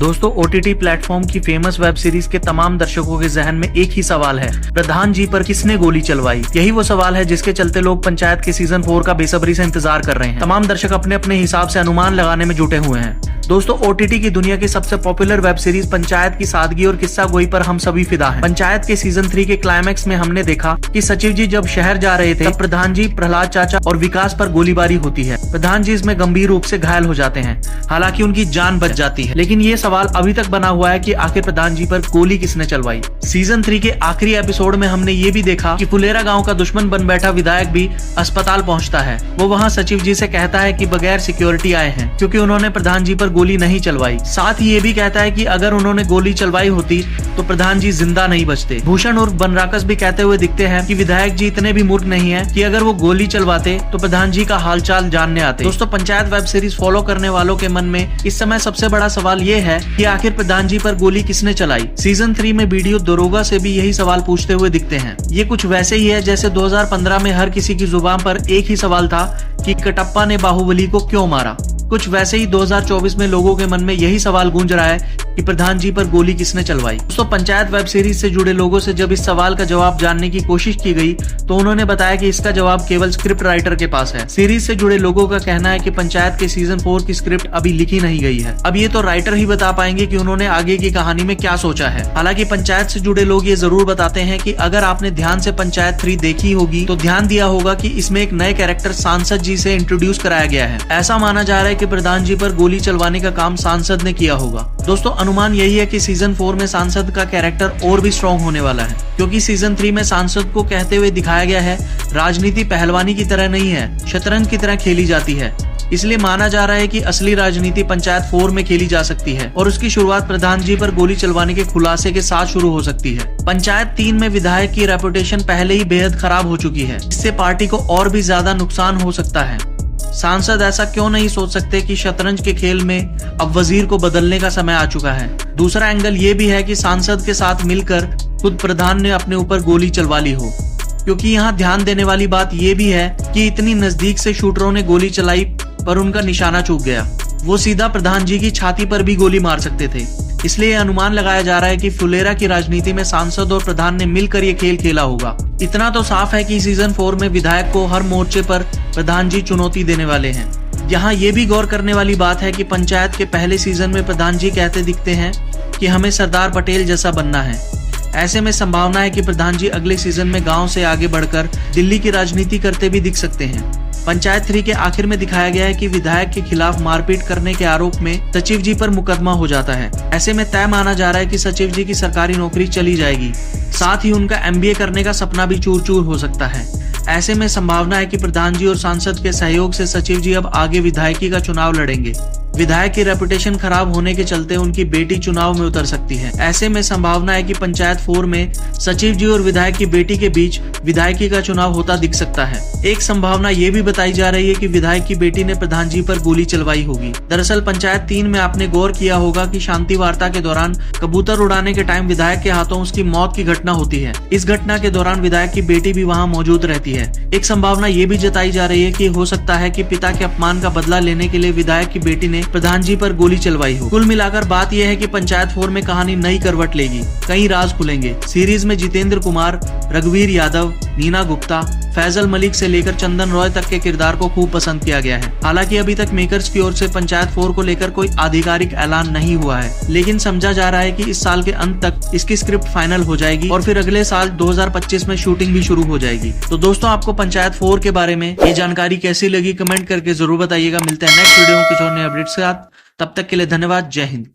दोस्तों, OTT platform की famous web series के तमाम दर्शकों के जहन में एक ही सवाल है, प्रधान जी पर किसने गोली चलवाई। यही वो सवाल है जिसके चलते लोग पंचायत के सीजन 4 का बेसब्री से इंतजार कर रहे हैं। तमाम दर्शक अपने अपने हिसाब से अनुमान लगाने में जुटे हुए हैं। दोस्तों, ओटीटी की दुनिया की सबसे पॉपुलर वेब सीरीज पंचायत की सादगी और किस्सा गोई पर हम सभी फिदा हैं। पंचायत के सीजन 3 के क्लाइमैक्स में हमने देखा कि सचिव जी जब शहर जा रहे थे तब प्रधान जी, प्रहलाद चाचा और विकास पर गोलीबारी होती है। प्रधान जी इसमें गंभीर रूप से घायल हो जाते हैं, हालांकि उनकी जान बच जाती है। लेकिन ये सवाल अभी तक बना हुआ है कि आखिर प्रधान जी पर गोली किसने चलवाई। सीजन 3 के आखिरी एपिसोड में हमने ये भी देखा कि फुलेरा गाँव का दुश्मन बन बैठा विधायक भी अस्पताल पहुँचता है। वो वहाँ सचिव जी से कहता है कि बगैर सिक्योरिटी आए हैं क्योंकि उन्होंने प्रधान जी पर गोली नहीं चलवाई। साथ ही ये भी कहता है कि अगर उन्होंने गोली चलवाई होती तो प्रधान जी जिंदा नहीं बचते। भूषण और बनराकस भी कहते हुए दिखते हैं कि विधायक जी इतने भी मूर्ख नहीं हैं कि अगर वो गोली चलवाते तो प्रधान जी का हालचाल जानने आते। दोस्तों, पंचायत वेब सीरीज फॉलो करने वालों के मन में इस समय सबसे बड़ा सवाल ये है कि आखिर प्रधान जी पर गोली किसने चलाई। सीजन 3 में वीडियो दरोगा से भी यही सवाल पूछते हुए दिखते हैं। ये कुछ वैसे ही है जैसे 2015 में हर किसी की जुबान पर एक ही सवाल था कि कटप्पा ने बाहुबली को क्यों मारा। कुछ वैसे ही 2024 में लोगों के मन में यही सवाल गूंज रहा है कि प्रधान जी पर गोली किसने चलवाई। दोस्तों, पंचायत वेब सीरीज से जुड़े लोगों से जब इस सवाल का जवाब जानने की कोशिश की गई तो उन्होंने बताया कि इसका जवाब केवल स्क्रिप्ट राइटर के पास है। सीरीज से जुड़े लोगों का कहना है कि पंचायत के सीजन 4 की स्क्रिप्ट अभी लिखी नहीं गई है। अब ये तो राइटर ही बता पाएंगे कि उन्होंने आगे की कहानी में क्या सोचा है। हालांकि पंचायत से जुड़े लोग ये जरूर बताते हैं कि अगर आपने ध्यान से पंचायत 3 देखी होगी तो ध्यान दिया होगा कि इसमें एक नए कैरेक्टर सांसद जी से इंट्रोड्यूस कराया गया है। ऐसा माना जा रहा है कि प्रधान जी पर गोली चलवाने का काम सांसद ने किया होगा। दोस्तों, अनुमान यही है कि सीजन 4 में सांसद का कैरेक्टर और भी स्ट्रॉन्ग होने वाला है, क्योंकि सीजन 3 में सांसद को कहते हुए दिखाया गया है राजनीति पहलवानी की तरह नहीं है, शतरंज की तरह खेली जाती है। इसलिए माना जा रहा है कि असली राजनीति पंचायत 4 में खेली जा सकती है और उसकी शुरुआत प्रधान जी पर गोली चलवाने के खुलासे के साथ शुरू हो सकती है। पंचायत 3 में विधायक की रेपुटेशन पहले ही बेहद खराब हो चुकी है, इससे पार्टी को और भी ज्यादा नुकसान हो सकता है। सांसद ऐसा क्यों नहीं सोच सकते कि शतरंज के खेल में अब वजीर को बदलने का समय आ चुका है। दूसरा एंगल ये भी है कि सांसद के साथ मिलकर खुद प्रधान ने अपने ऊपर गोली चलवा ली हो, क्योंकि यहाँ ध्यान देने वाली बात ये भी है कि इतनी नजदीक से शूटरों ने गोली चलाई पर उनका निशाना चूक गया। वो सीधा प्रधान जी की छाती पर भी गोली मार सकते थे। इसलिए अनुमान लगाया जा रहा है कि फुलेरा की राजनीति में सांसद और प्रधान ने मिलकर ये खेल खेला होगा। इतना तो साफ है कि सीजन 4 में विधायक को हर मोर्चे पर प्रधान जी चुनौती देने वाले हैं। यहाँ ये भी गौर करने वाली बात है कि पंचायत के पहले सीजन में प्रधान जी कहते दिखते हैं कि हमें सरदार पटेल जैसा बनना है। ऐसे में संभावना है कि प्रधान जी अगले सीजन में गांव से आगे बढ़कर दिल्ली की राजनीति करते भी दिख सकते हैं। पंचायत 3 के आखिर में दिखाया गया है कि विधायक के खिलाफ मारपीट करने के आरोप में सचिव जी पर मुकदमा हो जाता है। ऐसे में तय माना जा रहा है कि सचिव जी की सरकारी नौकरी चली जाएगी, साथ ही उनका MBA करने का सपना भी चूर चूर हो सकता है। ऐसे में संभावना है कि प्रधान जी और सांसद के सहयोग से सचिव जी अब आगे विधायकी का चुनाव लड़ेंगे। विधायक की रेपुटेशन खराब होने के चलते उनकी बेटी चुनाव में उतर सकती है। ऐसे में संभावना है कि पंचायत 4 में सचिव जी और विधायक की बेटी के बीच विधायकी का चुनाव होता दिख सकता है। एक संभावना ये भी बताई जा रही है कि विधायक की बेटी ने प्रधान जी पर गोली चलवाई होगी। दरअसल पंचायत 3 में आपने गौर किया होगा कि शांति वार्ता के दौरान कबूतर उड़ाने के टाइम विधायक के हाथों उसकी मौत की घटना होती है। इस घटना के दौरान विधायक की बेटी भी वहाँ मौजूद रहती है। एक संभावना ये भी जताई जा रही है कि हो सकता है कि पिता के अपमान का बदला लेने के लिए विधायक की बेटी ने प्रधान जी पर गोली चलवाई हो। कुल मिलाकर बात यह है कि पंचायत 4 में कहानी नई करवट लेगी, कई राज खुलेंगे। सीरीज में जितेंद्र कुमार, रघुवीर यादव, नीना गुप्ता, फैजल मलिक से लेकर चंदन रॉय तक के किरदार को खूब पसंद किया गया है। हालांकि अभी तक मेकर्स की ओर से पंचायत 4 को लेकर कोई आधिकारिक ऐलान नहीं हुआ है, लेकिन समझा जा रहा है कि इस साल के अंत तक इसकी स्क्रिप्ट फाइनल हो जाएगी और फिर अगले साल 2025 में शूटिंग भी शुरू हो जाएगी। तो दोस्तों, आपको पंचायत 4 के बारे में ये जानकारी कैसी लगी कमेंट करके जरूर बताइएगा। मिलते हैं नेक्स्ट वीडियो में कुछ और नए अपडेट्स के साथ। तब तक के लिए धन्यवाद। जय हिंद।